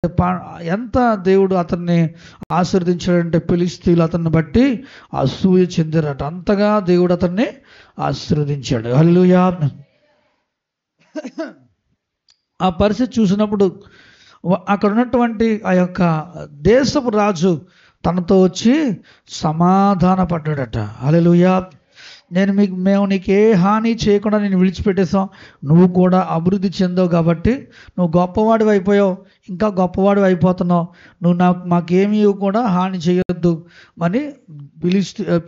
ఎంత దేవుడు అతన్ని ఆశీర్వదించాడంటే ఫిలిష్తీయులు అతన్ని బట్టి అసూయ చెందారట. అంతగా దేవుడు అతన్ని ఆశీర్వదించాడు. హల్లెలూయా. ఆ పరిస్థితి చూసినప్పుడు అక్కడ ఉన్నటువంటి ఆ యొక్క దేశపు రాజు తనతో వచ్చి సమాధాన పడ్డాడట. హల్లెలూయా. మేము నీకు ఏ హాని చేయకుండా నేను విడిచిపెట్టేసాం, నువ్వు కూడా అభివృద్ధి చెందావు కాబట్టి నువ్వు గొప్పవాడివి అయిపోయావు, ఇంకా గొప్పవాడివి అయిపోతున్నావు, నువ్వు మాకేమీ కూడా హాని చేయొద్దు అని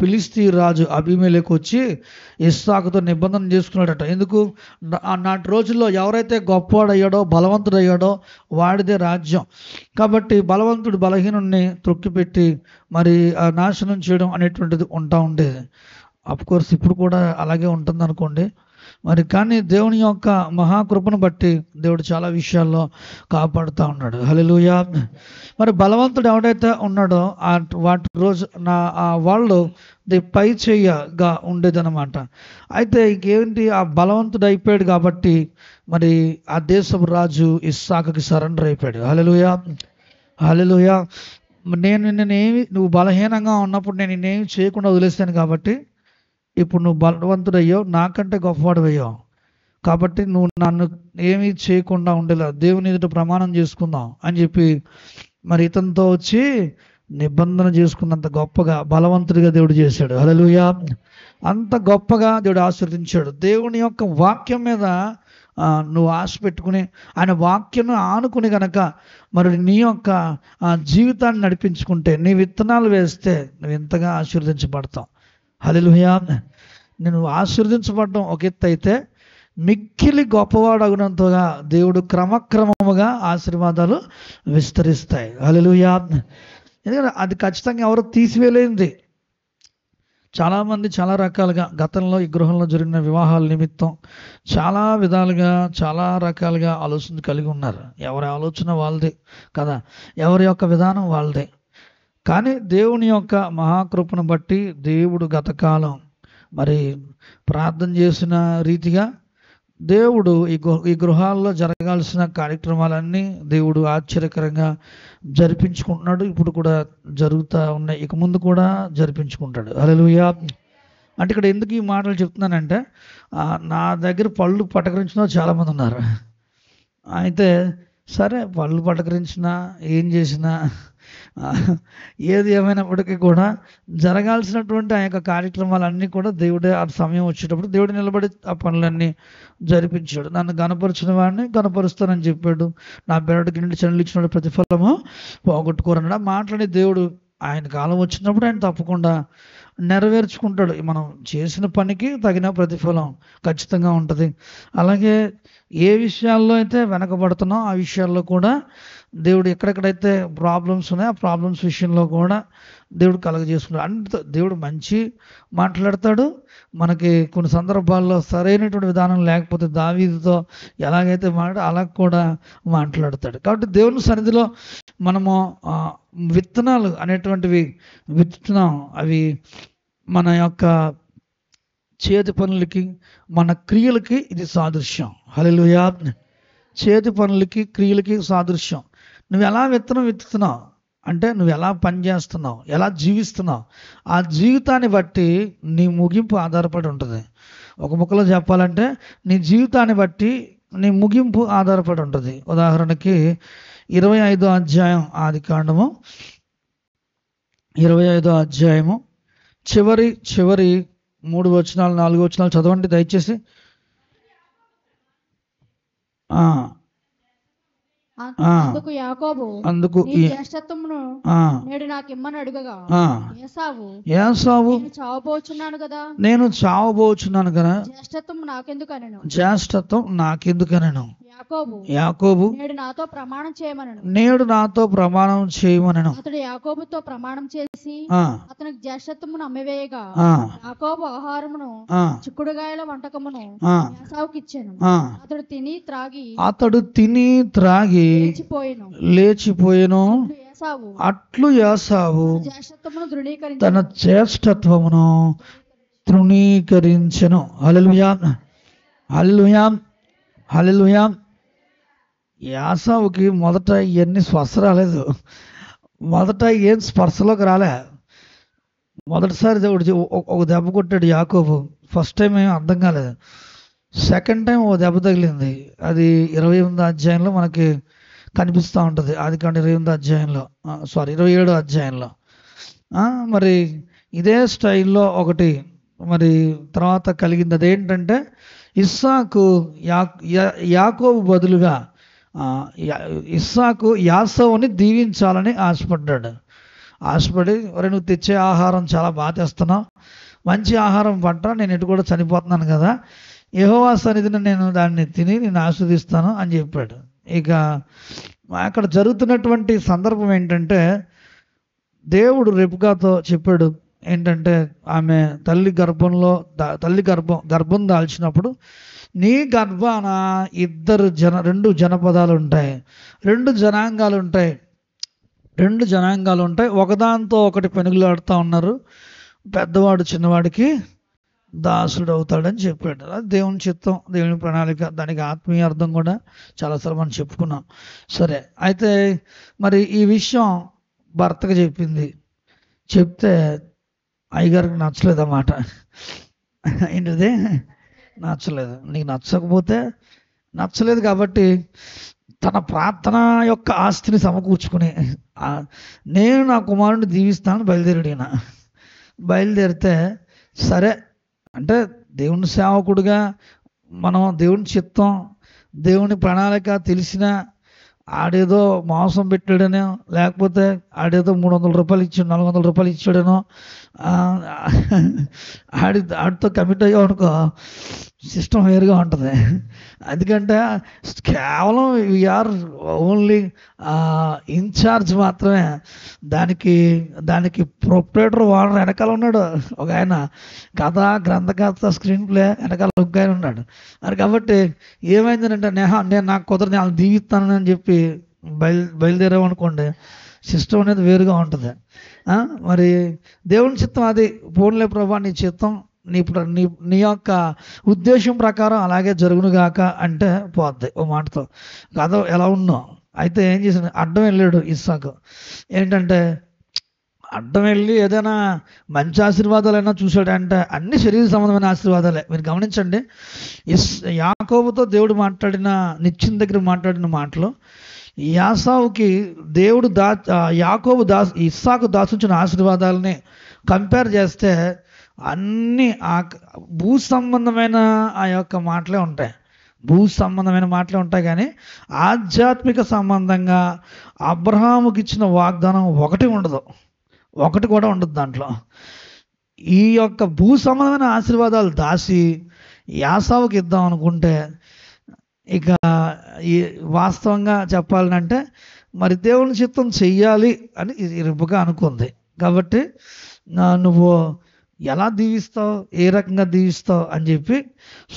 ఫిలిష్తీ రాజు అబీమెలెకు వచ్చి ఇస్సాకుతో నిబంధన చేసుకున్నాడట. ఎందుకు? నాటి రోజుల్లో ఎవరైతే గొప్పవాడు అయ్యాడో బలవంతుడు అయ్యాడో వాడిదే రాజ్యం. కాబట్టి బలవంతుడు బలహీనుడిని త్రొక్కిపెట్టి మరి నాశనం చేయడం అనేటువంటిది ఉంటా ఉండేది. అఫ్కోర్స్ ఇప్పుడు కూడా అలాగే ఉంటుంది అనుకోండి. మరి కానీ దేవుని యొక్క మహాకృపను బట్టి దేవుడు చాలా విషయాల్లో కాపాడుతూ ఉన్నాడు. హల్లెలూయా. మరి బలవంతుడు ఎవడైతే ఉన్నాడో వాటి రోజు వాళ్ళు పై చెయ్యగా ఉండేదన్నమాట. అయితే ఇంకేంటి, ఆ బలవంతుడు అయిపోయాడు కాబట్టి మరి ఆ దేశపు రాజు ఇస్సాకుకి సరెండర్ అయిపోయాడు. హల్లెలూయా. హల్లెలూయా. నువ్వు బలహీనంగా ఉన్నప్పుడు నేను నిన్నేమి చేయకుండా వదిలేస్తాను కాబట్టి ఇప్పుడు నువ్వు బలవంతుడయ్యావు, నాకంటే గొప్పవాడు అయ్యావు, కాబట్టి నువ్వు నన్ను ఏమీ చేయకుండా ఉండేలా దేవుని ఎదుట ప్రమాణం చేసుకుందాం అని చెప్పి మరి ఇతనితో వచ్చి నిబంధన చేసుకున్నంత గొప్పగా బలవంతుడిగా దేవుడు చేశాడు. హల్లెలూయా. అంత గొప్పగా దేవుడు ఆశీర్వదించాడు. దేవుని యొక్క వాక్యం మీద నువ్వు ఆశ పెట్టుకుని ఆయన వాక్యం ఆనుకుని గనక మరి నీ యొక్క జీవితాన్ని నడిపించుకుంటే, నీ విత్తనాలు వేస్తే నువ్వు ఎంతగా ఆశీర్వదించబడతావు. హల్లెలూయా. నేను ఆశీర్వదించబడడం ఒక ఎత్తు అయితే మిక్కిలి గొప్పవాడు అగునంతగా దేవుడు క్రమక్రమముగా ఆశీర్వాదాలు విస్తరిస్తాయి. హల్లెలూయా. ఎందుకంటే అది ఖచ్చితంగా ఎవరు తీసివేయలేనిది. చాలామంది చాలా రకాలుగా గతంలో ఈ గృహంలో జరిగిన వివాహాల నిమిత్తం చాలా విధాలుగా చాలా రకాలుగా ఆలోచన కలిగి ఉన్నారు. ఎవరి ఆలోచన వాళ్ళదే కదా, ఎవరి యొక్క విధానం వాళ్ళదే. కానీ దేవుని యొక్క మహాకృపను బట్టి దేవుడు గతకాలం మరి ప్రార్థన చేసిన రీతిగా దేవుడు ఈ గృహాల్లో జరగాల్సిన కార్యక్రమాలన్నీ దేవుడు ఆశ్చర్యకరంగా జరిపించుకుంటున్నాడు. ఇప్పుడు కూడా జరుగుతూ ఉన్నాయి, ఇక ముందు కూడా జరిపించుకుంటాడు. హల్లెలూయా. అంటే ఇక్కడ ఎందుకు ఈ మాటలు చెప్తున్నానంటే, నా దగ్గర పళ్ళు పటకరించిన చాలామంది ఉన్నారు. అయితే సరే, పళ్ళు పటకరించినా ఏం చేసినా ఏది ఏమైనప్పటికీ కూడా జరగాల్సినటువంటి ఆ యొక్క కార్యక్రమాలన్నీ కూడా దేవుడే ఆ సమయం వచ్చేటప్పుడు దేవుడు నిలబడి ఆ పనులన్నీ జరిపించాడు. నన్ను గణపరిచిన వాడిని గణపరుస్తానని చెప్పాడు. నా బెరడుకి నుండి చెల్లు ఇచ్చిన ప్రతిఫలము పోగొట్టుకోరన్నాడు. ఆ మాటలని దేవుడు ఆయన కాలం వచ్చినప్పుడు ఆయన తప్పకుండా నెరవేర్చుకుంటాడు. మనం చేసిన పనికి తగిన ప్రతిఫలం ఖచ్చితంగా ఉంటుంది. అలాగే ఏ విషయాల్లో అయితే వెనకబడుతున్నాం ఆ విషయాల్లో కూడా దేవుడు ఎక్కడెక్కడైతే ప్రాబ్లమ్స్ ఉన్నాయో ఆ ప్రాబ్లమ్స్ విషయంలో కూడా దేవుడు కలగజేసుకుంటాడు. అంటే దేవుడు మంచి మాట్లాడతాడు. మనకి కొన్ని సందర్భాల్లో సరైనటువంటి విధానం లేకపోతే దావీదుతో ఎలాగైతే అలా కూడా మాట్లాడతాడు. కాబట్టి దేవుని సన్నిధిలో మనము విత్తనాలు అనేటువంటివి విత్తున్నాం. అవి మన యొక్క చేతి పనులకి మన క్రియలకి ఇది సాదృశ్యం. హల్లెలూయా. చేతి పనులకి క్రియలకి సాదృశ్యం. నువ్వు ఎలా విత్తనం విత్తుతున్నావు అంటే నువ్వు ఎలా పనిచేస్తున్నావు, ఎలా జీవిస్తున్నావు, ఆ జీవితాన్ని బట్టి నీ ముగింపు ఆధారపడి ఉంటుంది. ఒక ముక్కలో చెప్పాలంటే నీ జీవితాన్ని బట్టి నీ ముగింపు ఆధారపడి ఉంటుంది. ఉదాహరణకి 25వ అధ్యాయం ఆదికాండము 25వ అధ్యాయము చివరి 3 వచనాలు 4 వచనాలు చదవండి దయచేసి. అందుకు యాకోబు నీ జ్యేష్ఠత్వమును నేడు నాకు ఇమ్మని అడుగగా ఏసావు నేను చావబోచున్నాను కదా జ్యేష్ఠత్వం నాకెందుకనెను యాకోబు నేడు నాతో ప్రమాణం చేయమనెను. అతడు యాకోబుతో ప్రమాణం చేసి అతనికి జ్యేష్ఠత్వమును అమ్మివేయగా యాకోబు ఆహారమును చిక్కుడుగాయల వంటకమును ఏసావుకి ఇచ్చాను. అతడు తిని త్రాగి లేచిపోయెను. అట్లు ఏసావు తన జ్యేష్ఠత్వమును తృణీకరించెను. హల్లెలూయా. హల్లెలూయా. హల్లెలూయా. యాసావుకి మొదట ఇవన్నీ స్పర్శ రాలేదు. మొదట ఏం స్పర్శలోకి రాలే. మొదటిసారి దేవుడు ఒక దెబ్బ కొట్టాడు యాకోబు. ఫస్ట్ టైం ఏం అర్థం కాలేదు. సెకండ్ టైం ఓ దెబ్బ తగిలింది. అది 28వ అధ్యాయంలో మనకి కనిపిస్తూ ఉంటుంది. ఆదికాండం 28వ అధ్యాయంలో, 27వ అధ్యాయంలో. మరి ఇదే స్టైల్లో ఒకటి మరి తర్వాత కలిగింది. అదేంటంటే ఇస్సాకు యాకోబు బదులుగా ఇస్సాకు యాసోవుని దీవించాలని ఆశపడి, ఒరే నువ్వు తెచ్చే ఆహారం చాలా బాగా తెస్తున్నావు, మంచి ఆహారం పంట, నేను ఎటు కూడా చనిపోతున్నాను కదా, యెహోవా సన్నిధిని నేను దాన్ని తిని నేను ఆస్వాదిస్తాను అని చెప్పాడు. ఇక అక్కడ జరుగుతున్నటువంటి సందర్భం ఏంటంటే దేవుడు రెబెకాతో చెప్పాడు ఏంటంటే, ఆమె గర్భం దాల్చినప్పుడు నీ గర్భాన రెండు జనపదాలు ఉంటాయి, రెండు జనాంగాలు ఉంటాయి, ఒకదాంతో ఒకటి పెనుగులాడుతూ ఉన్నారు, పెద్దవాడు చిన్నవాడికి దాసుడు అవుతాడని చెప్పాడు. అది దేవుని చిత్తం, దేవుని ప్రణాళిక. దానికి ఆత్మీయ అర్థం కూడా చాలాసార్లు మనం చెప్పుకున్నాం. సరే, అయితే మరి ఈ విషయం భర్తకు చెప్తే అయ్యగారికి నచ్చలేదన్నమాట. ఏంటిది? నచ్చలేదు. నీకు నచ్చలేదు కాబట్టి తన ప్రార్థన యొక్క ఆస్తిని సమకూర్చుకుని నేను నా కుమారుడిని దీవిస్తానని బయలుదేరితే సరే అంటే దేవుని సేవకుడుగా మనం దేవుని చిత్తం, దేవుని ప్రణాళిక తెలిసిన ఆడేదో మోసం పెట్టాడనో, లేకపోతే ఆడేదో 300 రూపాయలు ఇచ్చాడు, 400 రూపాయలు ఇచ్చాడనో ఆడితో కమిట్ అయ్యావు అనుకో, సిస్టమ్ వేరుగా ఉంటుంది. ఎందుకంటే కేవలం వీఆర్ ఓన్లీ ఇన్ఛార్జ్ మాత్రమే. దానికి ప్రొపరేటర్ వాడర్ వెనకాల ఉన్నాడు ఒక ఆయన, గ్రంథకర్త స్క్రీన్ ప్లే వెనకాల ఒక ఆయన ఉన్నాడు. మరి కాబట్టి ఏమైందంటే నేను నాకు కుదరని వాళ్ళని దీవిస్తానని అని చెప్పి బయలుదేరామనుకోండి, సిస్టమ్ అనేది వేరుగా ఉంటుంది. మరి దేవుని చిత్తం అది, పోన్లే ప్రభా నీ చిత్తం, నీ యొక్క ఉద్దేశం ప్రకారం అలాగే జరుగునుగాక అంటే పోద్ది ఓ మాటతో. కథ ఎలా ఉన్నావు. అయితే ఏం చేశాడు, అడ్డం వెళ్ళాడు ఇస్సాకు. ఏంటంటే అడ్డం వెళ్ళి ఏదైనా మంచి ఆశీర్వాదాలైనా చూశాడంటే అన్ని శరీర సంబంధమైన ఆశీర్వాదాలే. మీరు గమనించండి, యాకోబుతో దేవుడు నిత్యం దగ్గర మాట్లాడిన మాటలు యాసావుకి దేవుడు ఇస్సాకు దాచుంచిన ఆశీర్వాదాలని కంపేర్ చేస్తే అన్నీ భూ సంబంధమైన మాటలే ఉంటాయి. కానీ ఆధ్యాత్మిక సంబంధంగా అబ్రహాముకి ఇచ్చిన వాగ్దానం ఒకటి కూడా ఉండదు దాంట్లో. ఈ యొక్క భూ సంబంధమైన ఆశీర్వాదాలు దాసి యాసావుకి ఇద్దాం అనుకుంటే, ఇక వాస్తవంగా చెప్పాలంటే మరి దేవుని చిత్తం చెయ్యాలి అని రెబెకా అనుకుంది. కాబట్టి నువ్వు ఎలా దీవిస్తావు, ఏ రకంగా దీవిస్తావు అని చెప్పి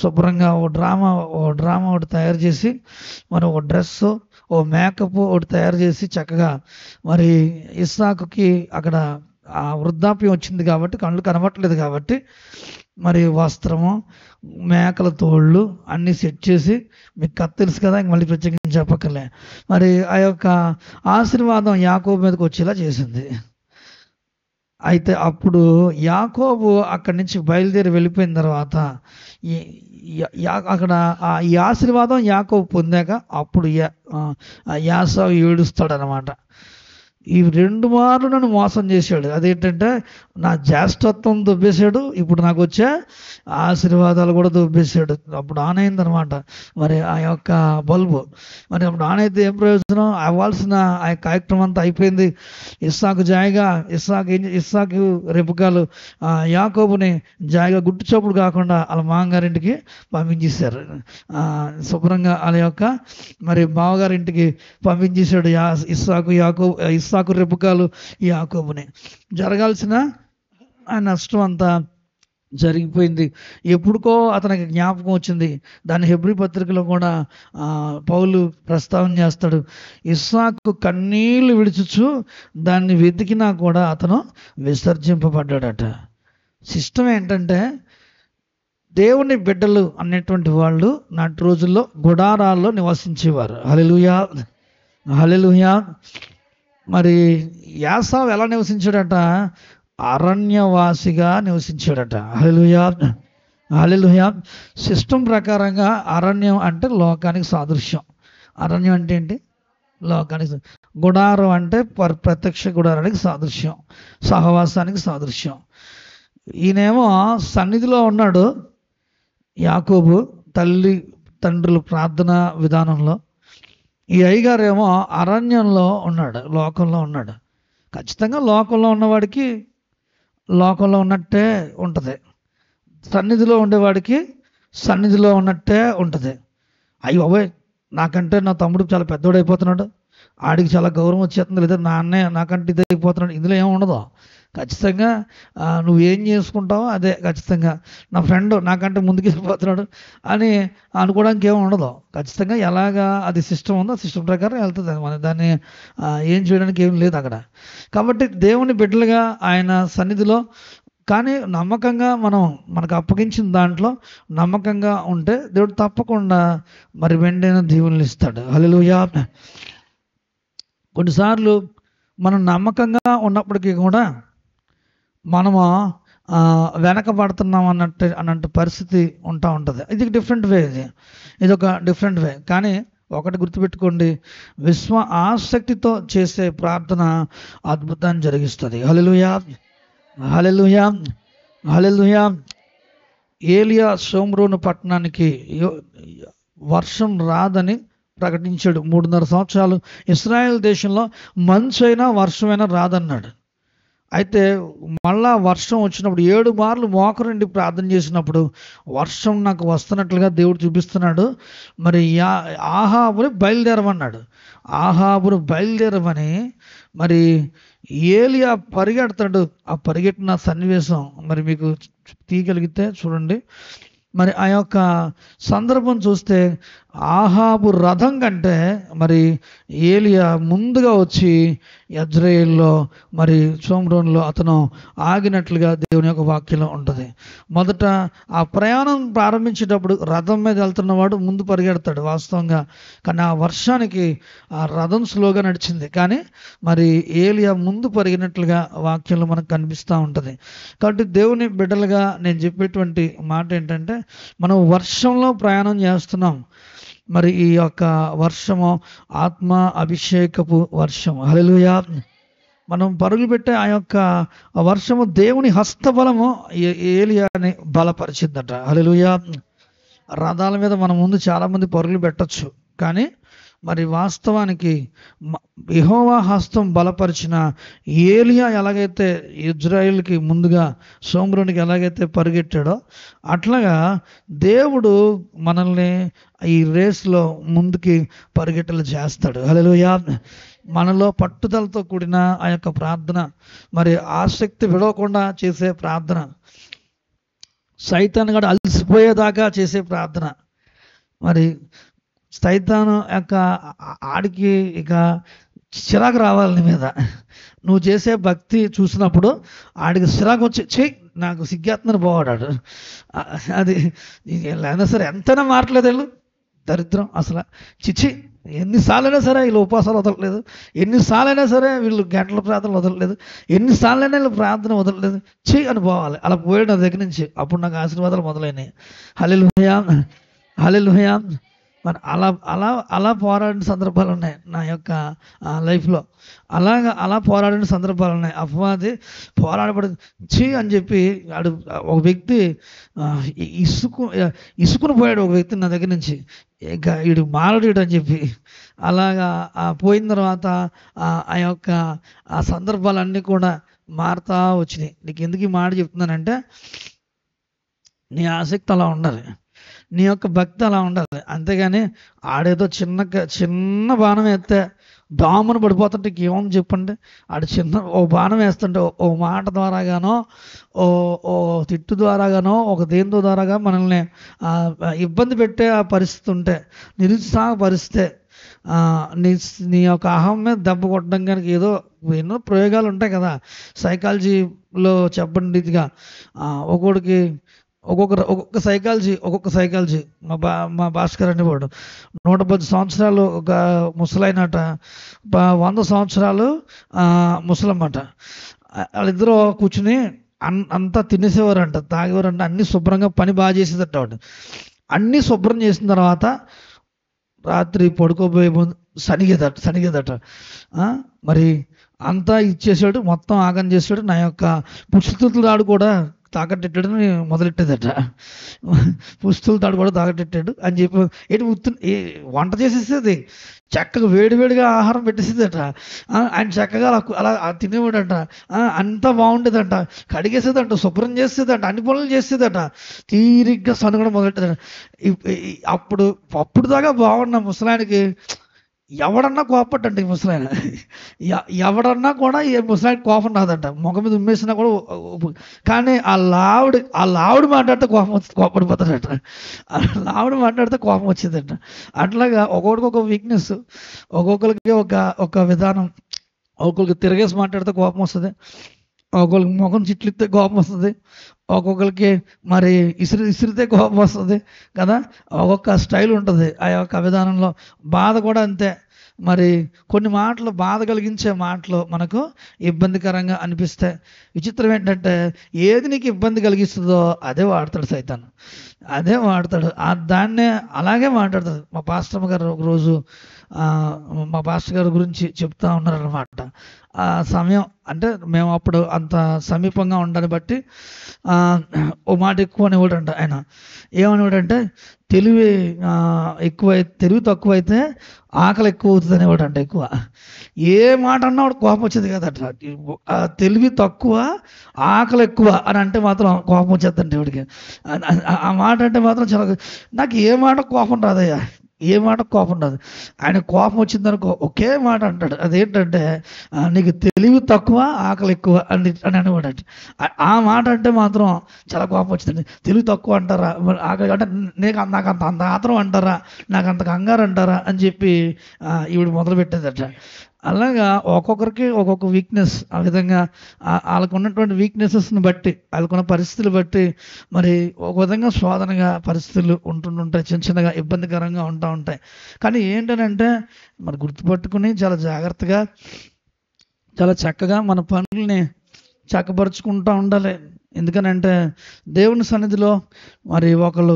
శుభ్రంగా ఓ డ్రామా ఒకటి తయారు చేసి, మరి ఒక డ్రెస్, ఓ మేకప్ ఒకటి తయారు చేసి చక్కగా మరి ఇస్సాకుకి అక్కడ ఆ వృద్ధాప్యం వచ్చింది కాబట్టి, కళ్ళు కనబట్టలేదు కాబట్టి, మరి వస్త్రము, మేకల తోళ్ళు అన్నీ సెట్ చేసి, మీకు కథ తెలుసు కదా, ఇంక మళ్ళీ ప్రత్యేకంగా చెప్పక్కర్లే, మరి ఆ యొక్క ఆశీర్వాదం యాకోబు మీదకి వచ్చేలా చేసింది. అయితే అప్పుడు యాకోబు అక్కడి నుంచి బయలుదేరి వెళ్ళిపోయిన తర్వాత అక్కడ ఈ ఆశీర్వాదం యాకోబు పొందాక అప్పుడు యాసావు ఏడుస్తాడనమాట. ఈ 2 మార్లు నన్ను మోసం చేశాడు. అదేంటంటే నా జ్యేష్ఠత్వం దొబ్బేశాడు, ఇప్పుడు నాకు వచ్చే ఆశీర్వాదాలు కూడా దొబ్బేశాడు. అప్పుడు ఆన్ అయిందనమాట మరి ఆ యొక్క బల్బు. మరి అప్పుడు ఆన్ అయితే ఏం ప్రయోజనం, అవ్వాల్సిన ఆ కార్యక్రమం అంతా అయిపోయింది. ఇస్సాకు రెబెకాలు యాకోబుని జాయిగా గుట్టుచప్పుడు కాకుండా వాళ్ళ మామగారింటికి పంపించేశారు. శుభ్రంగా వాళ్ళ యొక్క మరి బావగారింటికి పంపించేశాడు ఇస్సాకు రెబెకాలు యాకోబుని. జరగాల్సిన ఆ నష్టం అంతా జరిగిపోయింది. ఎప్పుడుకో అతనికి జ్ఞాపకం వచ్చింది. దాన్ని హెబ్రీ పత్రికలో కూడా పౌలు ప్రస్తావన చేస్తాడు. ఇస్సాకు కన్నీళ్లు విడిచుచు దాన్ని వెతికినా కూడా అతను విసర్జింపబడ్డాడట. సిస్టమ్ ఏంటంటే దేవుని బిడ్డలు అనేటువంటి వాళ్ళు నాటి రోజుల్లో గుడారాల్లో నివసించేవారు. హల్లెలూయా, హల్లెలూయా. మరి యాసావు ఎలా నివసించాడట? అరణ్యవాసిగా నివసించాడట. హల్లెలూయా, హల్లెలూయా. సిస్టమ్ ప్రకారంగా అరణ్యం అంటే లోకానికి సాదృశ్యం. అరణ్యం అంటే ఏంటి? లోకానికి. గుడారం అంటే ప్రత్యక్ష గుడారానికి సాదృశ్యం, సహవాసానికి సాదృశ్యం. ఈయనేమో సన్నిధిలో ఉన్నాడు, యాకోబు తల్లి తండ్రుల ప్రార్థన విధానంలో. ఈ అయ్యగారేమో అరణ్యంలో ఉన్నాడు, లోకంలో ఉన్నాడు. ఖచ్చితంగా లోకంలో ఉన్నవాడికి లోకంలో ఉన్నట్టే ఉంటుంది, సన్నిధిలో ఉండేవాడికి సన్నిధిలో ఉన్నట్టే ఉంటుంది. అయ్యో బాబోయ్, నాకంటే నా తమ్ముడు చాలా పెద్దోడు అయిపోతున్నాడు, ఆడికి చాలా గౌరవం వచ్చేస్తుంది, లేదా నా అన్నయ్య నాకంటే ఇది అయిపోతున్నాడు, ఇందులో ఏమి ఉండదు. ఖచ్చితంగా నువ్వేం చేసుకుంటావో అదే. ఖచ్చితంగా నా ఫ్రెండ్ నాకంటే ముందుకు వెళ్ళిపోతున్నాడు అని అనుకోవడానికి ఏమి ఉండదు. ఖచ్చితంగా ఎలాగా అది సిస్టమ్ ఉందో సిస్టమ్ ప్రకారం వెళ్తుంది. మన దాన్ని ఏం చేయడానికి ఏం లేదు అక్కడ. కాబట్టి దేవుని బిడ్డలుగా ఆయన సన్నిధిలో కానీ నమ్మకంగా మనకు అప్పగించిన దాంట్లో నమ్మకంగా ఉంటే దేవుడు తప్పకుండా మరి మెండైన దీవెనలు ఇస్తాడు. హల్లెలూయా. కొన్నిసార్లు మనం నమ్మకంగా ఉన్నప్పటికీ కూడా మనము వెనకబడుతున్నాం అన్నట్టు పరిస్థితి ఉంటుంది. ఇది డిఫరెంట్ వే, ఇది ఒక డిఫరెంట్ వే. కానీ ఒకటి గుర్తుపెట్టుకోండి, ఆసక్తితో చేసే ప్రార్థన అద్భుతాన్ని జరిగిస్తుంది. హల్లెలూయా, హల్లెలూయా, హల్లెలూయా. ఏలియా షోమ్రోను పట్టణానికి వర్షం రాదని ప్రకటించాడు. 3.5 సంవత్సరాలు ఇశ్రాయేల్ దేశంలో మంచైనా వర్షమైనా రాదన్నాడు. అయితే మళ్ళా వర్షం వచ్చినప్పుడు 7 మార్లు మోకరిండి ప్రార్థన చేసినప్పుడు వర్షం నాకు వస్తున్నట్లుగా దేవుడు చూపిస్తున్నాడు. మరి ఆహాబుని బయలుదేరమన్నాడు. ఆహాబును బయలుదేరమని మరి ఏలియా పరిగెడతాడు. ఆ పరిగెట్టిన సన్నివేశం మరి మీకు తీయగలిగితే చూడండి. మరి ఆ యొక్క సందర్భం చూస్తే ఆహాబు రథం కంటే మరి ఏలియా ముందుగా వచ్చి యజ్రెయేల్లో మరి షోమ్రోనులో అతను ఆగినట్లుగా దేవుని యొక్క వాక్యంలో ఉంటుంది. మొదట ఆ ప్రయాణం ప్రారంభించేటప్పుడు రథం మీద వెళ్తున్నవాడు ముందు పరిగెడతాడు వాస్తవంగా. కానీ ఆ వర్షానికి ఆ రథం స్లోగా నడిచింది, కానీ మరి ఏలియా ముందు పరిగినట్లుగా వాక్యంలో మనకు కనిపిస్తూ ఉంటుంది. కాబట్టి దేవుని బిడ్డలుగా నేను చెప్పేటువంటి మాట ఏంటంటే, మనం వర్షంలో ప్రయాణం చేస్తున్నాం. మరి ఈ యొక్క వర్షము ఆత్మ అభిషేకపు వర్షం. హల్లెలూయా. మనం పరుగులు పెట్టే ఆ యొక్క వర్షము దేవుని హస్తబలము ఏలియాని బలపరిచిందట. హల్లెలూయా. రథాల మీద మన ముందు చాలామంది పరుగులు పెట్టచ్చు, కానీ మరి వాస్తవానికి యెహోవా హస్తం బలపరిచిన ఏలియా ఎలాగైతే ఇజ్రాయిల్కి ముందుగా షోమ్రోనుకి ఎలాగైతే పరిగెట్టాడో అట్లాగా దేవుడు మనల్ని ఈ రేస్లో ముందుకి పరిగెట్టలు చేస్తాడు. హల్లెలూయా. మనలో పట్టుదలతో కూడిన ఆ యొక్క ప్రార్థన, మరి ఆసక్తి విడవకుండా చేసే ప్రార్థన, సైతాన్ కూడా అలసిపోయేదాకా చేసే ప్రార్థన. మరి సైతాను యొక్క ఆడికి ఇక చిరాకు రావాలి నీ మీద. నువ్వు చేసే భక్తి చూసినప్పుడు ఆడికి చిరాకు వచ్చి చెయ్యి నాకు సిగ్గేస్తుందని పోవాడాడు. అది అయినా సరే ఎంతైనా మారట్లేదు వెళ్ళు, దరిద్రం అసలు చిచ్చి. ఎన్నిసార్లైనా సరే వీళ్ళు ఉపవాసాలు వదలట్లేదు, ఎన్నిసార్లైనా సరే వీళ్ళు గంటల ప్రార్థన వదలట్లేదు, ఎన్నిసార్లైనా వీళ్ళు ప్రార్థన వదలట్లేదు, చెయ్యి అని పోవాలి. అలా పోయాడు నా దగ్గర నుంచి. అప్పుడు నాకు ఆశీర్వాదాలు మొదలైనాయి. హల్లెలూయా, హల్లెలూయా. మరి అలా పోరాడిన సందర్భాలు ఉన్నాయి నా యొక్క లైఫ్లో. అలా పోరాడిన సందర్భాలు ఉన్నాయి. అపవాది పోరాడబడి చీ అని చెప్పి ఒక వ్యక్తి ఇసుకుని పోయాడు. ఒక వ్యక్తి నా దగ్గర నుంచి, ఇక వీడు మారడు అని చెప్పి. అలాగా పోయిన తర్వాత ఆ యొక్క ఆ సందర్భాలన్నీ కూడా మారుతా వచ్చినాయి. నీకు ఎందుకు ఈ మాట చెప్తున్నానంటే, నీ ఆసక్తి అలా ఉండాలి, నీ యొక్క భక్తి అలా ఉండాలి. అంతేగాని ఆడేదో చిన్న బాణం వేస్తే దామును పడిపోతుంటే ఏమని చెప్పండి. ఆడు ఓ బాణం వేస్తుంటే ఓ మాట ద్వారాగానో ఓ తిట్టు ద్వారాగానో ఒక దేంతో ద్వారాగా మనల్ని ఇబ్బంది పెట్టే ఆ పరిస్థితి ఉంటే, నిరుత్సాహపరిస్తే, నీ యొక్క అహం మీద దెబ్బ కొట్టడం కనుక ఏదో ఎన్నో ప్రయోగాలు ఉంటాయి కదా సైకాలజీలో. చెప్పండి, ఇదిగా ఒకడికి ఒక్కొక్క సైకాలజీ మా భాస్కర్ అనేవాడు 110 సంవత్సరాలు ఒక ముసలైనట, 100 సంవత్సరాలు ముసలమ్మట. వాళ్ళిద్దరూ కూర్చుని అంతా తినేసేవారంట, తాగేవారంట, అన్నీ శుభ్రంగా పని బాగా చేసేదట. వాడు అన్నీ శుభ్రం చేసిన తర్వాత రాత్రి పడుకోబోయే ముందు సనిగేదట. మరి అంతా ఇచ్చేసాడు, మొత్తం ఆగం చేసాడు. నా యొక్క పుస్తకం తాడు కూడా తాకట్టెట్టాడు మొదలెట్టేదట. పుస్తకాలు తాడు కూడా తాకట్టెట్టాడు అని చెప్పి వంట చేసేసేది, చక్కగా వేడివేడిగా ఆహారం పెట్టేసేదట. ఆయన చక్కగా అలా తినేవాడట. అంతా బాగుండేదంట, కడిగేసేదంట, శుభ్రం చేసేదంట, అన్ని పనులు చేసేదట. తీరిగ్గా సనుగడం మొదలెట్టేదట. అప్పుడు దాకా బాగున్న ముసలాయనకి ఎవడన్నా కోపట్టండి. ఈ ముసలాయన ఎవడన్నా కూడా ఈ ముసలాయన కోపం రాదంట, ముఖం మీద ఉమ్మేసినా కూడా. కానీ ఆ లావుడు మాట్లాడితే కోపడిపోతాడట. లావుడు మాట్లాడితే కోపం వచ్చిందట. అట్లాగా ఒక్కొక్కడికి ఒక వీక్నెస్, ఒక్కొక్కరికి ఒక విధానం. ఒక్కొక్కరికి తిరగేసి మాట్లాడితే కోపం వస్తుంది, ఒక్కొక్కరికి ముఖం చిట్లిస్తే కోపం వస్తుంది, ఒక్కొక్కరికి మరి ఇసిరితే కోపం వస్తుంది కదా. ఒక్కొక్క స్టైల్ ఉంటుంది ఆ యొక్క విధానంలో. బాధ కూడా అంతే. మరి కొన్ని మాటలు, బాధ కలిగించే మాటలు మనకు ఇబ్బందికరంగా అనిపిస్తాయి. విచిత్రం ఏంటంటే ఏది నీకు ఇబ్బంది కలిగిస్తుందో అదే వాడతాడు సైతాను, అదే వాడతాడు. దాన్నే అలాగే మాట్లాడతాడు. మా పాస్టర్ గారు ఒకరోజు మా పాస్టర్ గారి గురించి చెప్తా ఉన్నారనమాట. ఆ సమయం అంటే మేము అప్పుడు అంత సమీపంగా ఉండని బట్టి ఓ మాట ఎక్కువ అనేవాడంట. ఆయన ఏమనేవాడంటే తెలివి తక్కువైతే ఆకలి ఎక్కువ అవుతుంది అనేవాడంట. ఎక్కువ ఏ మాట అన్నా వాడు కోపం వచ్చేది కదట. తెలివి తక్కువ ఆకలి ఎక్కువ అని అంటే మాత్రం కోపం వచ్చేద్దంటే వాడికి. ఆ మాట అంటే మాత్రం చాలా, నాకు ఏ మాట కోపం రాదయ్యా, ఏ మాట కోపం రాదు. ఆయన కోపం వచ్చిందనుకో ఒకే మాట అంటాడు, అదేంటంటే నీకు తెలివి తక్కువ ఆకలి ఎక్కువ అని అనేవాడు. ఆ మాట అంటే మాత్రం చాలా కోపం వచ్చిందండి. తెలివి తక్కువ అంటారా, ఆకలి అంటే నాకు అంత ఆత్రం అంటారా, నాకు అంత కంగారు అంటారా అని చెప్పి ఈవిడ మొదలు పెట్టేదట. అలాగా ఒక్కొక్కరికి ఒక్కొక్క వీక్నెస్. ఆ విధంగా వాళ్ళకు ఉన్నటువంటి వీక్నెసెస్ని బట్టి, వాళ్ళకున్న పరిస్థితులు బట్టి మరి ఒక విధంగా శోధనగా పరిస్థితులు ఉంటుంటాయి, చిన్నగా ఇబ్బందికరంగా ఉంటాయి. కానీ ఏంటనంటే మరి గుర్తుపట్టుకుని చాలా జాగ్రత్తగా, చాలా చక్కగా మన పనుల్ని చక్కపరుచుకుంటూ ఉండాలి. ఎందుకనంటే దేవుని సన్నిధిలో మరి ఒకళ్ళు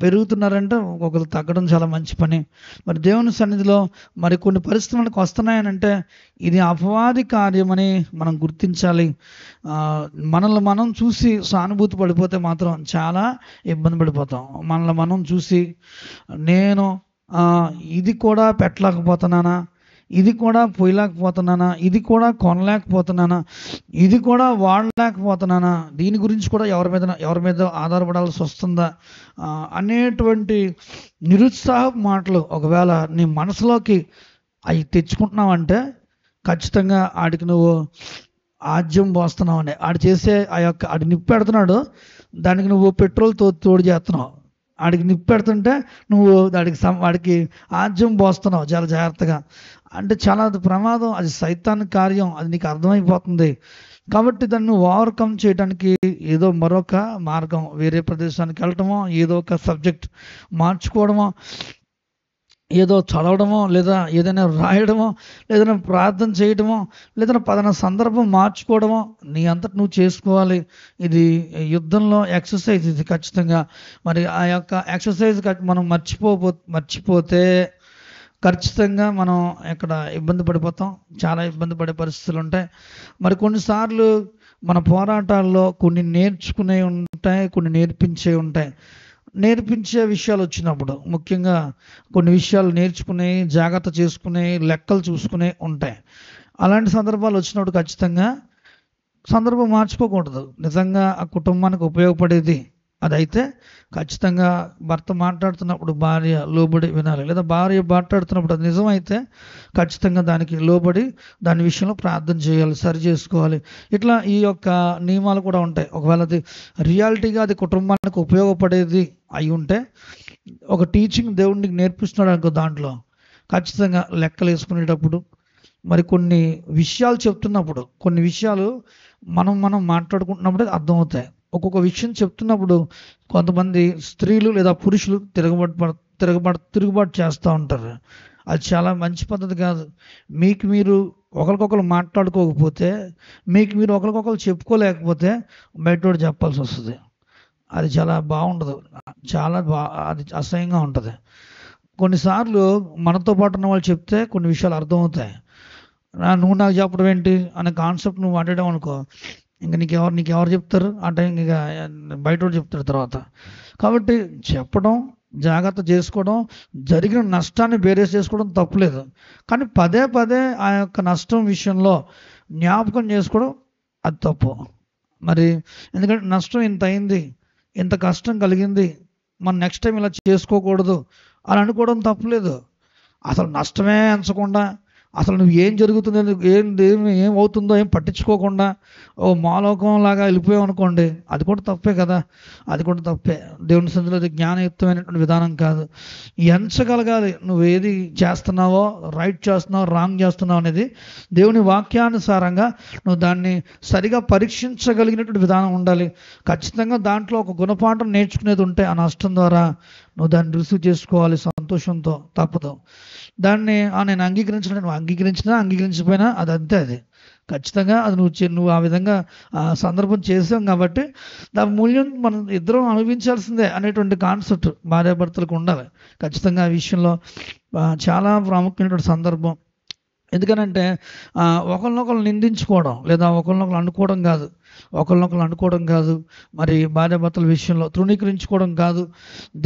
పెరుగుతున్నారంటే ఒకళ్ళు తగ్గడం చాలా మంచి పని. మరి దేవుని సన్నిధిలో మరి కొన్ని పరిస్థితులు మనకు వస్తున్నాయనంటే ఇది అపవాది కార్యమని మనం గుర్తించాలి. మనల్ని మనం చూసి సానుభూతి పడిపోతే మాత్రం చాలా ఇబ్బంది పడిపోతాం. మనల్ని మనం చూసి నేను ఇది కూడా పెట్టలేకపోతున్నానా, ఇది కూడా పోయలేకపోతున్నానా, ఇది కూడా కొనలేకపోతున్నానా, ఇది కూడా వాడలేకపోతున్నానా, దీని గురించి కూడా ఎవరి మీద ఆధారపడాల్సి వస్తుందా అనేటువంటి నిరుత్సాహ మాటలు ఒకవేళ నీ మనసులోకి అవి తెచ్చుకుంటున్నావంటే ఖచ్చితంగా ఆడికి నువ్వు ఆజ్యం పోస్తున్నావు. ఆడు చేసే ఆడి నిప్పు పెడుతున్నాడు, దానికి నువ్వు పెట్రోల్ తోడు చేస్తున్నావు. ఆడికి నిప్పు పెడుతుంటే నువ్వు వాడికి ఆజ్యం పోస్తున్నావు. చాలా జాగ్రత్తగా, అంటే చాలా ప్రమాదం. అది సైతాన్ కార్యం, అది నీకు అర్థమైపోతుంది. కాబట్టి దాన్ని ఓవర్కమ్ చేయడానికి ఏదో మరొక మార్గం, వేరే ప్రదేశానికి వెళ్ళటమో, ఏదో ఒక సబ్జెక్ట్ మార్చుకోవడమో, ఏదో చదవడమో, లేదా ఏదైనా రాయడమో, లేదైనా ప్రార్థన చేయడమో, లేదైనా పలానా సందర్భం మార్చుకోవడమో నీ అంతటి నువ్వు చేసుకోవాలి. ఇది యుద్ధంలో ఎక్సర్సైజ్. ఇది ఖచ్చితంగా మరి ఆ యొక్క ఎక్సర్సైజ్ మనం మర్చిపోతే ఖచ్చితంగా మనం ఇక్కడ ఇబ్బంది పడిపోతాం, చాలా ఇబ్బంది పడే పరిస్థితులు ఉంటాయి. మరి కొన్నిసార్లు మన పోరాటాల్లో కొన్ని నేర్చుకునే ఉంటాయి, కొన్ని నేర్పించే ఉంటాయి. నేర్పించే విషయాలు వచ్చినప్పుడు ముఖ్యంగా కొన్ని విషయాలు నేర్చుకునే, జాగ్రత్త చేసుకునే, లెక్కలు చూసుకునే ఉంటాయి. అలాంటి సందర్భాలు వచ్చినప్పుడు ఖచ్చితంగా సందర్భం మార్చుకోకూడదు. నిజంగా ఆ కుటుంబానికి ఉపయోగపడేది అదైతే ఖచ్చితంగా భర్త మాట్లాడుతున్నప్పుడు భార్య లోబడి వినాలి, లేదా భార్య మాట్లాడుతున్నప్పుడు అది నిజమైతే ఖచ్చితంగా దానికి లోబడి దాని విషయంలో ప్రార్థన చేయాలి, సరి చేసుకోవాలి. ఇట్లా ఈ యొక్క నియమాలు కూడా ఉంటాయి. ఒకవేళ అది రియాలిటీగా అది కుటుంబానికి ఉపయోగపడేది అయి ఉంటే, ఒక టీచింగ్ దేవుడికి నేర్పిస్తున్నాడు అనుకో, దాంట్లో ఖచ్చితంగా లెక్కలు వేసుకునేటప్పుడు మరి కొన్ని విషయాలు చెప్తున్నప్పుడు, కొన్ని విషయాలు మనం మాట్లాడుకుంటున్నప్పుడే అర్థమవుతాయి. ఒక్కొక్క విషయం చెప్తున్నప్పుడు కొంతమంది స్త్రీలు లేదా పురుషులు తిరుగుబాటు చేస్తూ ఉంటారు. అది చాలా మంచి పద్ధతి కాదు. మీకు మీరు ఒకరికొకరు మాట్లాడుకోకపోతే, మీకు మీరు ఒకరికొకరు చెప్పుకోలేకపోతే బయటోడు చెప్పాల్సి వస్తుంది. అది చాలా బాగుండదు, అది అసహ్యంగా ఉంటుంది. కొన్నిసార్లు మనతో పాటు ఉన్న వాళ్ళు చెప్తే కొన్ని విషయాలు అర్థమవుతాయి. నువ్వు నాకు చెప్పడం ఏంటి అనే కాన్సెప్ట్ నువ్వు మాట్లాడావు అనుకో, ఇంకా నీకెవరు చెప్తారు ఆ టైం, ఇక బయట చెప్తాడు తర్వాత. కాబట్టి చెప్పడం, జాగ్రత్త చేసుకోవడం, జరిగిన నష్టాన్ని బేరేజ్ చేసుకోవడం తప్పులేదు. కానీ పదే పదే ఆ యొక్క నష్టం విషయంలో జ్ఞాపకం చేసుకోవడం అది తప్పు. మరి ఎందుకంటే నష్టం ఇంత అయింది, ఇంత కష్టం కలిగింది, మనం నెక్స్ట్ టైం ఇలా చేసుకోకూడదు అని అనుకోవడం తప్పులేదు. అసలు నష్టమే ఎంచకుండా, అసలు నువ్వు ఏం జరుగుతుందో ఏమవుతుందో ఏం పట్టించుకోకుండా ఓ మాలోకంలాగా వెళ్ళిపోయావు అనుకోండి, అది కూడా తప్పే కదా. అది కూడా తప్పే. దేవుని సన్నిధిలో అది జ్ఞానయుక్తమైనటువంటి విధానం కాదు. ఎంచగలగాలి నువ్వు ఏది చేస్తున్నావో, రైట్ చేస్తున్నావో, రాంగ్ చేస్తున్నావు అనేది దేవుని వాక్యానుసారంగా నువ్వు దాన్ని సరిగా పరీక్షించగలిగినటువంటి విధానం ఉండాలి. ఖచ్చితంగా దాంట్లో ఒక గుణపాఠం నేర్చుకునేది ఉంటే ఆ నష్టం ద్వారా నువ్వు దాన్ని రిసీవ్ చేసుకోవాలి సంతోషంతో, తప్పదు. దాన్ని నేను అంగీకరించిపోయినా అది అంతే. అది ఖచ్చితంగా అది నువ్వు ఆ విధంగా సందర్భం చేసాం కాబట్టి దాని మూల్యం మనం ఇద్దరం అనుభవించాల్సిందే అనేటువంటి కాన్సెప్ట్ భార్యాభర్తలకు ఉండాలి. ఖచ్చితంగా ఆ విషయంలో చాలా ప్రాముఖ్యమైనటువంటి సందర్భం. ఎందుకనంటే ఒకరినొకరు నిందించుకోవడం లేదా ఒకరినొకరు అనుకోవడం కాదు, మరి భార్యాభర్తల విషయంలో తృణీకరించుకోవడం కాదు.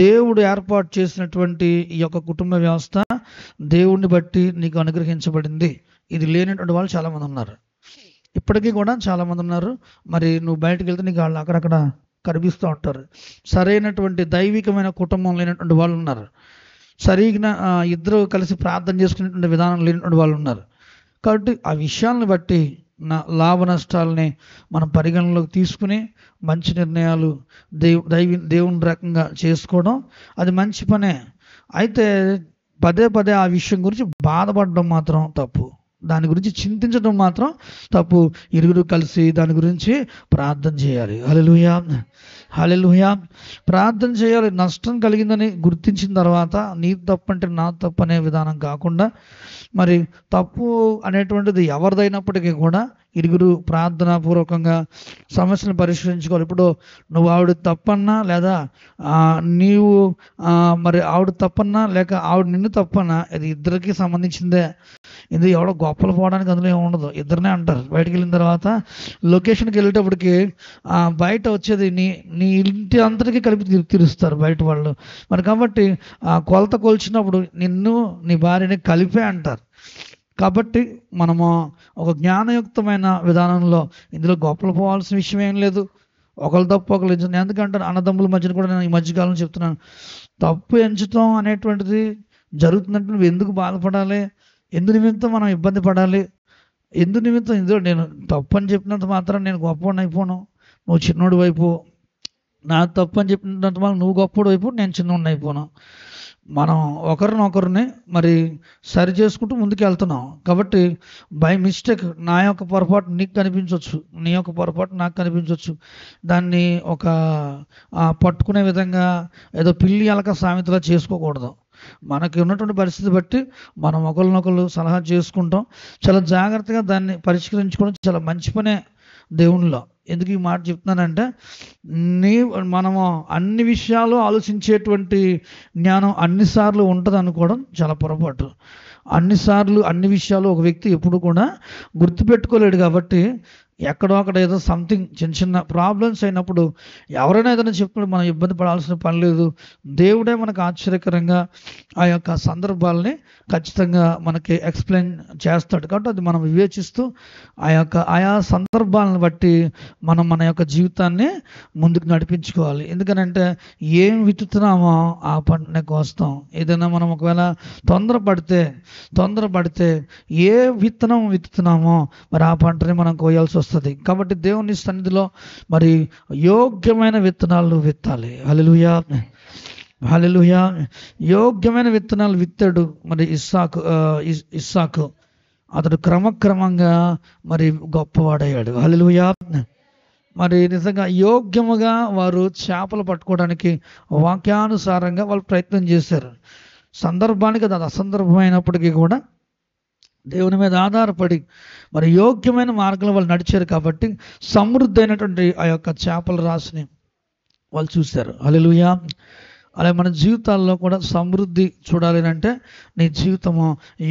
దేవుడు ఏర్పాటు చేసినటువంటి ఈ యొక్క కుటుంబ వ్యవస్థ దేవుడిని బట్టి నీకు అనుగ్రహించబడింది. ఇది లేనటువంటి వాళ్ళు చాలామంది ఉన్నారు, ఇప్పటికీ కూడా చాలామంది ఉన్నారు. మరి నువ్వు బయటకు వెళ్తే నీకు వాళ్ళు అక్కడక్కడ కనిపిస్తూ ఉంటారు. సరైనటువంటి దైవికమైన కుటుంబం లేనటువంటి వాళ్ళు ఉన్నారు, సరిగ్గా ఇద్దరు కలిసి ప్రార్థన చేసుకునేటువంటి విధానం లేనటువంటి వాళ్ళు ఉన్నారు. కాబట్టి ఆ విషయాలను బట్టి లాభ నష్టాలని మనం పరిగణలోకి తీసుకుని మంచి నిర్ణయాలు దేవుని రకంగా చేసుకోవడం అది మంచి పనే. అయితే పదే పదే ఆ విషయం గురించి బాధపడడం మాత్రం తప్పు, దాని గురించి చింతించడం మాత్రం తప్పు. ఇరుగురు కలిసి దాని గురించి ప్రార్థన చేయాలి. హల్లెలూయా, హల్లెలూయా. ప్రార్థన చేయాలి. నష్టం కలిగిందని గుర్తించిన తర్వాత నీ తప్పు అంటే నా తప్పు అనే విధానం కాకుండా, మరి తప్పు అనేటువంటిది ఎవరిదైనప్పటికీ కూడా ఇరుగురు ప్రార్థనాపూర్వకంగా సమస్యను పరిష్కరించుకోవాలి. ఇప్పుడు నువ్వు ఆవిడ తప్పన్నా లేదా నీవు మరి ఆవిడ తప్పన్నా లేక ఆవిడ నిన్ను తప్పన్నా, ఇది ఇద్దరికి సంబంధించిందే. ఇది ఎవడో గొప్పలు పోవడానికి అందులో ఏమి ఉండదు. ఇద్దరినే అంటారు. బయటకు వెళ్ళిన తర్వాత లొకేషన్కి వెళ్ళేటప్పటికి బయట వచ్చేది నీ ఇంటి అందరికీ కలిపి తీరుస్తారు బయట వాళ్ళు. మరి కాబట్టి కొలత కొలిచినప్పుడు నిన్ను నీ భార్యని కలిపే అంటారు. కాబట్టి మనము ఒక జ్ఞానయుక్తమైన విధానంలో ఇందులో గొప్పలు పోవాల్సిన విషయం ఏం లేదు. ఒకరు తప్పు ఒకరు ఎంచు. ఎందుకంటే అన్నదమ్ముల మధ్యన కూడా నేను ఈ మధ్యకాలం చెప్తున్నాను, తప్పు ఎంచడం అనేటువంటిది జరుగుతుందంటే నువ్వు ఎందుకు బాధపడాలి, ఎందు నిమిత్తం మనం ఇబ్బంది పడాలి, ఎందు నిమిత్తం ఇందులో నేను తప్పు అని చెప్పినంత మాత్రం నేను గొప్పవాడిని అయిపోను, నువ్వు చిన్నోడి వైపు. నా తప్పు అని చెప్పినంత మాత్రం నువ్వు గొప్పవాడు వైపు, నేను చిన్నోడిని అయిపోను. మనం ఒకరినొకరిని మరి సరి చేసుకుంటూ ముందుకు వెళ్తున్నాం. కాబట్టి బై మిస్టేక్ నా యొక్క పొరపాటు నీకు కనిపించవచ్చు, నీ యొక్క పొరపాటు నాకు కనిపించవచ్చు. దాన్ని ఒక పట్టుకునే విధంగా ఏదో పిల్లి అలక సామెతలా చేసుకోకూడదు. మనకి ఉన్నటువంటి పరిస్థితి బట్టి మనం ఒకరినొకరు సలహా చేసుకుంటాం. చాలా జాగ్రత్తగా దాన్ని పరిష్కరించుకోవడం చాలా మంచి పనే దేవునిలో. ఎందుకు ఈ మాట చెప్తున్నానంటే, మనము అన్ని విషయాలు ఆలోచించేటువంటి జ్ఞానం అన్నిసార్లు ఉంటుంది అనుకోవడం చాలా పొరపాటు. అన్నిసార్లు అన్ని విషయాలు ఒక వ్యక్తి ఎప్పుడు కూడా గుర్తుపెట్టుకోలేడు. కాబట్టి ఎక్కడో అక్కడ ఏదో సంథింగ్ చిన్న చిన్న ప్రాబ్లమ్స్ అయినప్పుడు ఎవరైనా ఏదైనా చెప్తున్నప్పుడు మనం ఇబ్బంది పడాల్సిన పని లేదు. దేవుడే మనకు ఆశ్చర్యకరంగా ఆ యొక్క సందర్భాలని ఖచ్చితంగా మనకి ఎక్స్ప్లెయిన్ చేస్తాడు. కాబట్టి అది మనం వివేచిస్తూ ఆయా సందర్భాలను బట్టి మనం మన యొక్క జీవితాన్ని ముందుకు నడిపించుకోవాలి. ఎందుకనంటే ఏం విత్తుతున్నామో ఆ పంటనే కోస్తాం. ఏదైనా మనం ఒకవేళ తొందరపడితే ఏ విత్తనం విత్తుతున్నామో మరి ఆ పంటని మనం కోయాల్సి వస్తుంది. కాబట్టి దేవుని సన్నిధిలో మరి యోగ్యమైన విత్తనాలు విత్తాలి. హల్లెలూయా, హల్లెలూయా. యోగ్యమైన విత్తనాలు విత్తాడు మరి ఇస్సాకు. అతడు క్రమక్రమంగా మరి గొప్పవాడయ్యాడు. హల్లెలూయా. మరి నిజంగా యోగ్యముగా వారు చేపలు పట్టుకోవడానికి వాక్యానుసారంగా వాళ్ళు ప్రయత్నం చేశారు. సందర్భానికి అది అసందర్భమైనప్పటికీ కూడా దేవుని మీద ఆధారపడి మరి యోగ్యమైన మార్గంలో వాళ్ళు నడిచారు కాబట్టి సమృద్ధి అయినటువంటి ఆ యొక్క చేపల రాశిని వాళ్ళు చూశారు. హల్లెలూయా. అలాగే మన జీవితాల్లో కూడా సమృద్ధి చూడాలి అంటే నీ జీవితము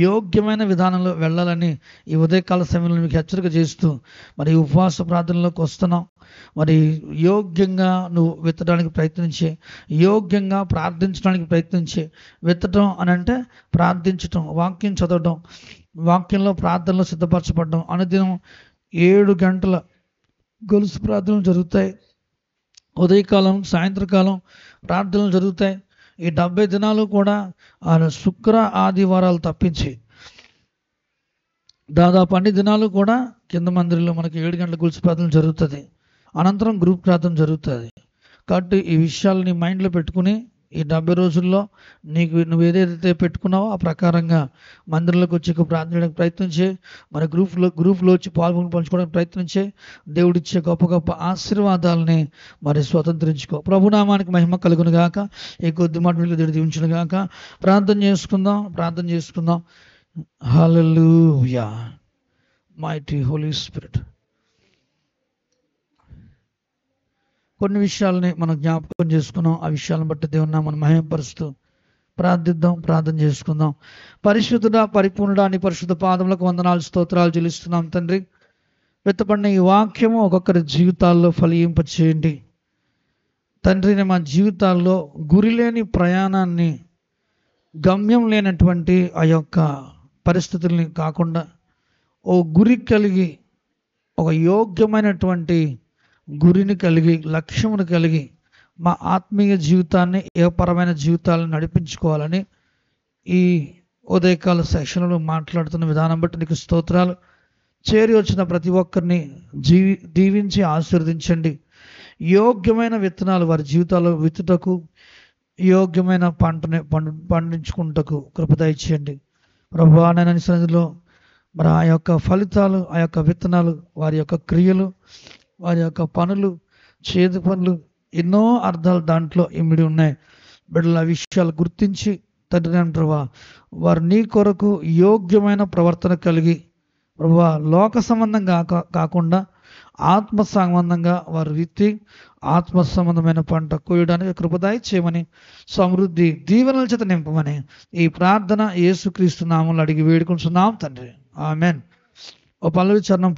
యోగ్యమైన విధానంలో వెళ్ళాలని ఈ ఉదయకాల సమయంలో మీకు హెచ్చరిక చేస్తూ మరి ఉపవాస ప్రార్థనలోకి వస్తున్నాం. మరి యోగ్యంగా నువ్వు విత్తడానికి ప్రయత్నించే, యోగ్యంగా ప్రార్థించడానికి ప్రయత్నించే. విత్తడం అని అంటే ప్రార్థించటం, వాక్యం చదవడం, వాక్యంలో ప్రార్థనలో సిద్ధపరచబడడం. అనుదినం 7 గంటల గొలుసు ప్రార్థనలు జరుగుతాయి. ఉదయకాలం సాయంత్రకాలం ప్రార్థనలు జరుగుతాయి. ఈ 70 దినాలు కూడా శుక్ర ఆదివారాలు తప్పించి దాదాపు అన్ని దినాలు కూడా కింద మందిరంలో మనకి 7 గంటల గొలుసు ప్రార్థన జరుగుతుంది. అనంతరం గ్రూప్ ప్రార్థన జరుగుతుంది. కాబట్టి ఈ విషయాలని మైండ్లో పెట్టుకుని ఈ 70 రోజుల్లో నువ్వు ఏదైతే పెట్టుకున్నావో ఆ ప్రకారంగా మందిరంలోకి వచ్చి ప్రార్థన చేయడానికి ప్రయత్నించే, మరి గ్రూప్లో వచ్చి పంచుకోవడానికి ప్రయత్నించే. దేవుడిచ్చే గొప్ప గొప్ప ఆశీర్వాదాలని మరి స్వతంత్రించుకో. ప్రభునామానికి మహిమ కలుగును గాక. ఈ కొద్ది మాట దేవుడు దీవించును గాక. ప్రార్థన చేసుకుందాం. హల్లెలూయా. Mighty holy spirit. కొన్ని విషయాలని మనం జ్ఞాపకం చేసుకున్నాం. ఆ విషయాలను బట్టి దేవుని మనం మహిమపరుస్తూ ప్రార్థన చేసుకుందాం. పరిశుద్ధుడా, పరిపూర్ణుడా, నీ పరిశుద్ధ పాదములకు వందనాలు, స్తోత్రాలు చెల్లిస్తున్నాం తండ్రి. వెత్తబడిన ఈ వాక్యము ఒక్కొక్కరి జీవితాల్లో ఫలింపచేయండి తండ్రి. మా జీవితాల్లో గురి లేని ప్రయాణాన్ని, గమ్యం లేనటువంటి ఆ యొక్క పరిస్థితుల్ని కాకుండా ఓ గురి కలిగి, ఒక యోగ్యమైనటువంటి గురిని కలిగి, లక్ష్యమును కలిగి మా ఆత్మీయ జీవితాన్ని, ఏపరమైన జీవితాలను నడిపించుకోవాలని ఈ ఉదయకాల సెషన్లో మాట్లాడుతున్న విధానం బట్టి నీకు స్తోత్రాలు. చేరి వచ్చిన ప్రతి ఒక్కరిని దీవించి ఆశీర్వదించండి. యోగ్యమైన విత్తనాలు వారి జీవితాల్లో విత్తుటకు, యోగ్యమైన పంటని పండించుకుంటకు కృప దయచేయండి ప్రభువా. నేను సన్నిధిలో మరి ఆ యొక్క ఫలితాలు, ఆ యొక్క విత్తనాలు, వారి యొక్క క్రియలు, వారి యొక్క పనులు, చేతి పనులు, ఎన్నో అర్థాలు దాంట్లో ఇమిడి ఉన్నాయి. బిడ్డల విషయాలు గుర్తించి తండ్రి ప్రభా వారు నీ కొరకు యోగ్యమైన ప్రవర్తన కలిగి ప్రభా లోక సంబంధంగా కాకుండా ఆత్మ సంబంధంగా వారు విత్తి ఆత్మ సంబంధమైన పంట కోయడానికి కృపదాయి చేయమని, సమృద్ధి దీవెనల చేత నింపమని ఈ ప్రార్థన యేసుక్రీస్తు నామములో అడిగి వేడుకుంటున్నాం తండ్రి. ఆమెన్. ఓ పల్లవి చరణం